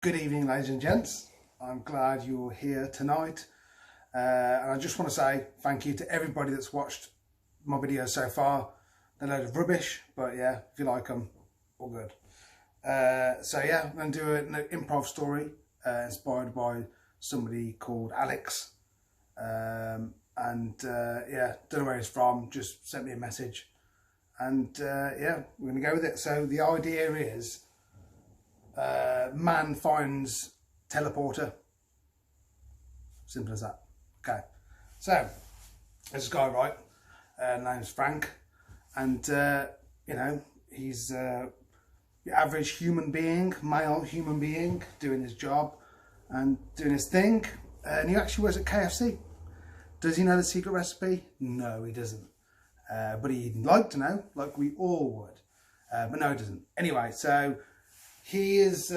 Good evening, ladies and gents. I'm glad you're here tonight. And I just want to say thank you to everybody that's watched my videos so far. They're a load of rubbish, but yeah, if you like them, all good. So yeah, I'm going to do an improv story inspired by somebody called Alex. Yeah, don't know where he's from, just sent me a message. And yeah, we're going to go with it. So the idea is, man finds teleporter. Simple as that. Okay. So, there's a guy, right? Name's Frank. And, you know, he's your average human being, male human being, doing his job and doing his thing. And he actually works at KFC. Does he know the secret recipe? No, he doesn't. But he'd like to know, like we all would. But no, he doesn't. Anyway, so he is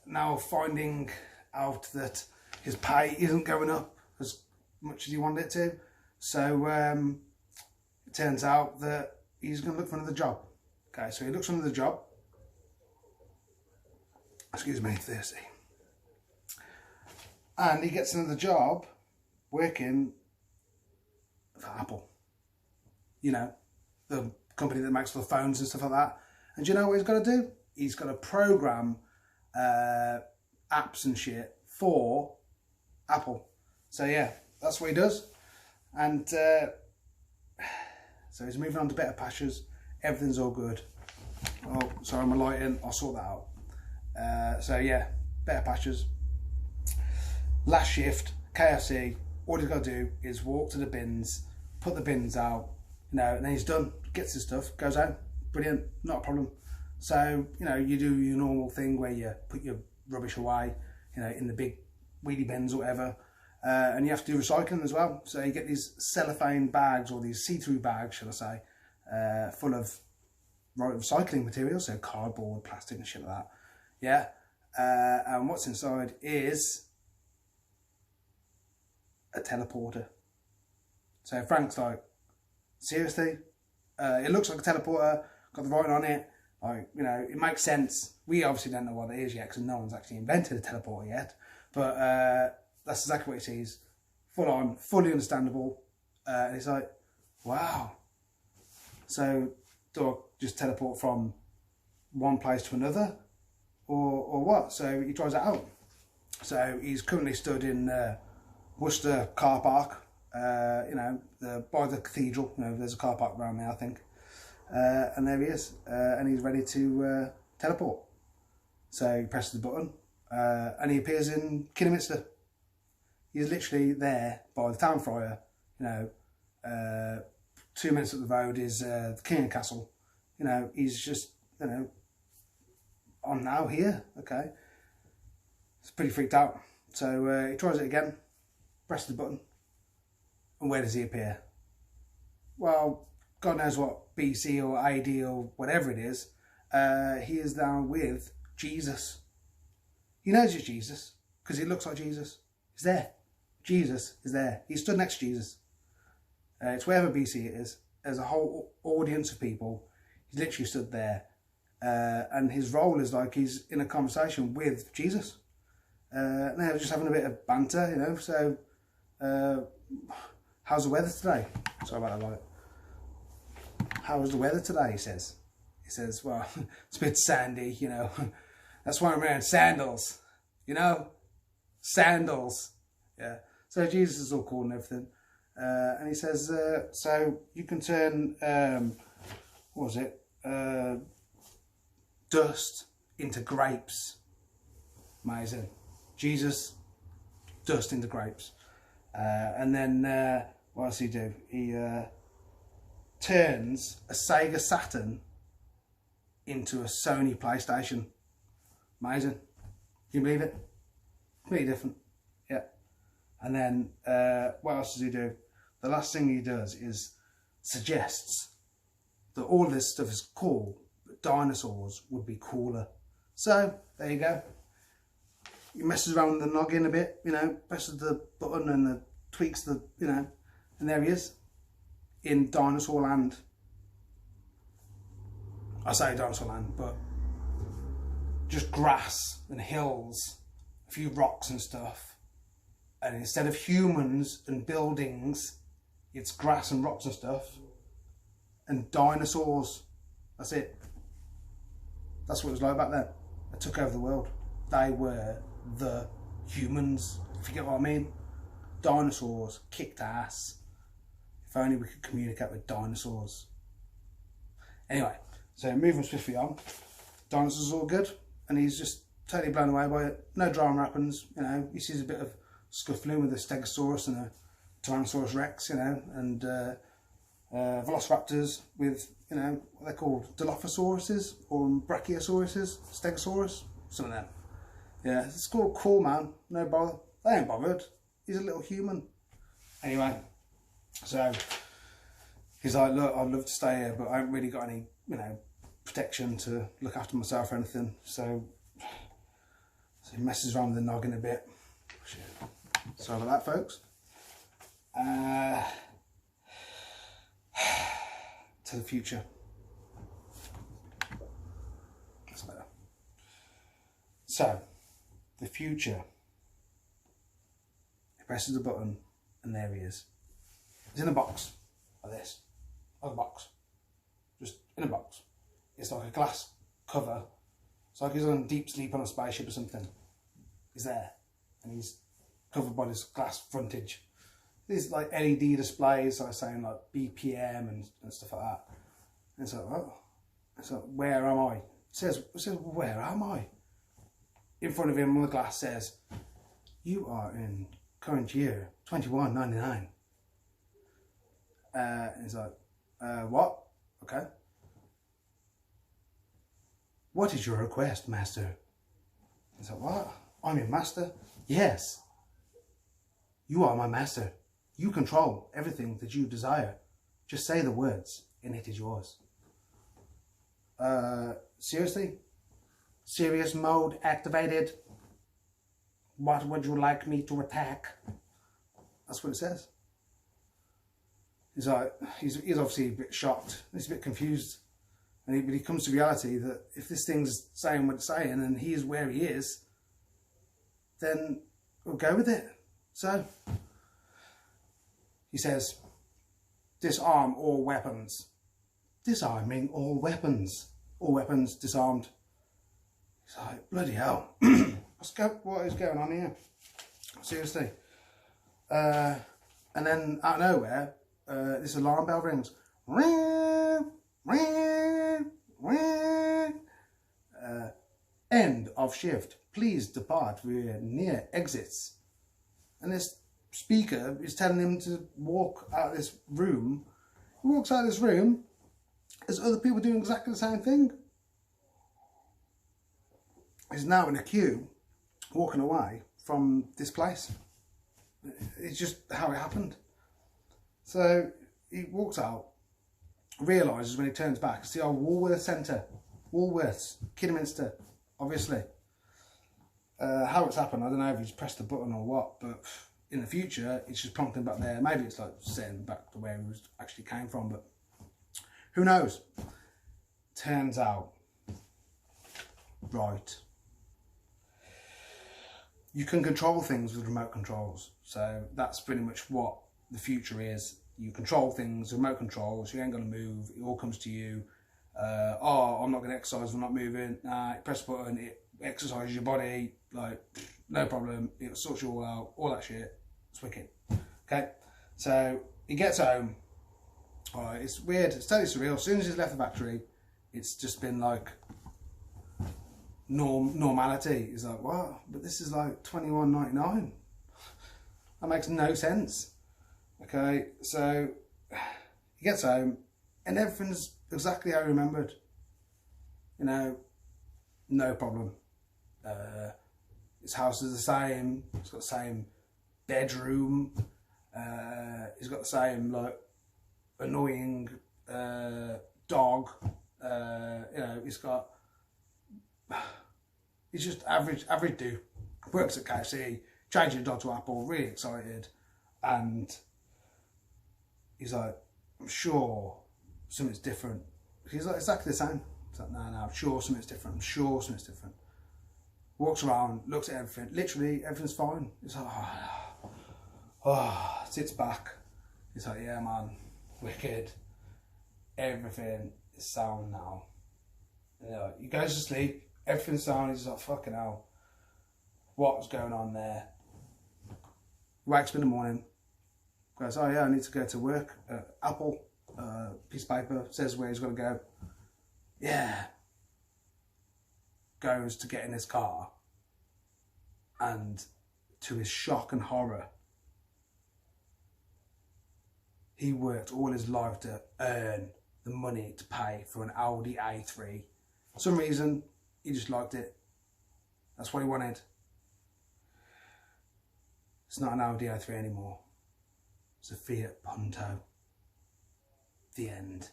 now finding out that his pay isn't going up as much as he wanted it to. So it turns out that he's going to look for another job. Okay, so he looks for another job. Excuse me, thirsty. And he gets another job working for Apple. You know, the company that makes all the phones and stuff like that. And do you know what he's got to do? He's got to program apps and shit for Apple. So yeah, that's what he does. And so he's moving on to better pastures. Everything's all good. Oh, sorry, my lighting. I'll sort that out. So yeah, better pastures. Last shift, KFC. All he's got to do is walk to the bins, put the bins out, you know, and then he's done. Gets his stuff, goes home. Brilliant, not a problem. So, you know, you do your normal thing where you put your rubbish away, you know, in the big wheelie bins or whatever. And you have to do recycling as well. So you get these cellophane bags, or these see-through bags, shall I say, full of recycling materials, so cardboard, plastic and shit like that. Yeah. And what's inside is a teleporter. So Frank's like, seriously? It looks like a teleporter, got the writing on it. Like, you know, it makes sense. We obviously don't know what it is yet because no one's actually invented a teleporter yet. But that's exactly what he sees. Full on, fully understandable. And he's like, wow. So do I just teleport from one place to another? Or what? So he tries it out. So he's currently stood in Worcester car park. You know, by the cathedral. You know, there's a car park around there, I think. And there he is, and he's ready to teleport. So he presses the button, and he appears in Kidderminster. He's literally there by the town crier. You know, 2 minutes up the road is the King and Castle. You know, he's just, you know, I'm now here. Okay, it's pretty freaked out. So he tries it again, presses the button, and where does he appear? Well, God knows what BC or AD or whatever it is, he is now with Jesus. He knows it's Jesus because he looks like Jesus. He's there. Jesus is there. He stood next to Jesus. It's wherever BC it is. There's a whole audience of people. He's literally stood there. And his role is like he's in a conversation with Jesus. They're just having a bit of banter, you know. So, how's the weather today? Sorry about that light. How's the weather today, he says. He says, well, it's a bit sandy, you know. That's why I'm wearing sandals, you know. Sandals. Yeah. So Jesus is all cool and everything. And he says, so you can turn, what was it? Dust into grapes. Amazing. Jesus, dust into grapes. And then, what else does he do? He turns a Sega Saturn into a Sony PlayStation. Amazing. Can you believe it? Completely different. Yeah. And then what else does he do? The last thing he does is suggests that all this stuff is cool, but dinosaurs would be cooler. So there you go. He messes around with the noggin a bit, you know, presses the button and tweaks the, you know, and there he is. In dinosaur land. I say dinosaur land, but just grass and hills, a few rocks and stuff. And instead of humans and buildings, it's grass and rocks and stuff. And dinosaurs. That's it. That's what it was like back then. They took over the world. They were the humans, if you get what I mean. Dinosaurs kicked ass. If only we could communicate with dinosaurs. Anyway, so moving swiftly on. Dinosaurs are all good, and he's just totally blown away by it. No drama happens, you know. He sees a bit of scuffling with a Stegosaurus and a Tyrannosaurus Rex, you know, and Velociraptors with, you know, what they're called, Dilophosauruses or Brachiosauruses, Stegosaurus, some of them. Yeah, it's cool, man. No bother. They ain't bothered. He's a little human. Anyway, so he's like, look, I'd love to stay here, but I haven't really got any, you know, protection to look after myself or anything. So he messes around with the noggin a bit. Sorry about that, folks. To the future. That's better. So, the future. He presses the button, and there he is. He's in a box, like this. Like a box. Just in a box. It's like a glass cover. It's like he's on deep sleep on a spaceship or something. He's there. And he's covered by this glass frontage. These like LED displays, like saying like BPM and stuff like that. And it's like, oh. It's like, where am I? It says, where am I? In front of him on the glass says, you are in current year 2199. And he's like, what? Okay. What is your request, master? He's like, what? I'm your master? Yes. You are my master. You control everything that you desire. Just say the words and it is yours. Seriously? Serious mode activated. What would you like me to attack? That's what it says. He's like, he's obviously a bit shocked. He's a bit confused. But he comes to reality that if this thing's saying what it's saying and he is where he is, then we'll go with it. So he says, disarm all weapons. Disarming all weapons. All weapons disarmed. He's like, bloody hell. What is going on here? Seriously. And then out of nowhere, this alarm bell rings. End of shift. Please depart. We're near exits. And this speaker is telling him to walk out of this room. He walks out of this room. There's other people doing exactly the same thing. He's now in a queue, walking away from this place. It's just how it happened. So he walks out, realises when he turns back, it's the old Woolworths Centre. Woolworths, Kidderminster, obviously. How it's happened, I don't know if he's pressed the button or what, but in the future, it's just prompting back there. Maybe it's like setting back to where he was actually came from, but who knows? Turns out, right, you can control things with remote controls. So that's pretty much what the future is. You control things, remote controls, you ain't gonna move, it all comes to you. Oh, I'm not gonna exercise, I'm not moving. Nah, press the button, it exercises your body, like, no problem, it sorts you all out, all that shit. It's wicked. Okay, so he gets home. It's weird, it's totally surreal. As soon as he's left the factory, it's just been like normality. He's like, what? But this is like $21.99. That makes no sense. Okay, so he gets home and everything's exactly how he remembered. You know, no problem. His house is the same. It's got the same bedroom. He's got the same like annoying dog. You know, he's just average dude. Works at KFC, changing the dog to Apple, really excited, and he's like, I'm sure something's different. He's like, exactly the same. It's like, no, I'm sure something's different. I'm sure something's different. walks around, looks at everything. Literally, everything's fine. It's like, sits back. He's like, yeah, man, wicked. Everything is sound now. You know, he goes to sleep, everything's sound. He's like, fucking hell, what's going on there? Wakes up in the morning, goes, oh yeah, I need to go to work. Apple, piece of paper, says where he's got to go. Yeah. Goes to get in his car, and to his shock and horror, he worked all his life to earn the money to pay for an Audi A3. For some reason, he just liked it. That's what he wanted. It's not an Audi A3 anymore. It's a Fiat Punto. The end.